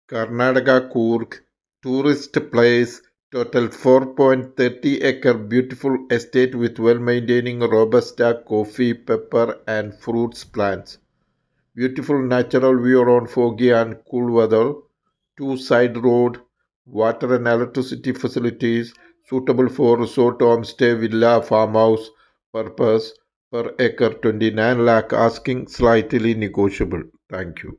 Karnataka Coorg tourist place, total 4.30-acre beautiful estate with well-maintaining robusta, coffee, pepper and fruits plants. Beautiful natural view around foggy and cool weather. Two side road, water and electricity facilities suitable for resort, homestay, villa, farmhouse purpose. Per acre 29 lakh, asking slightly negotiable. Thank you.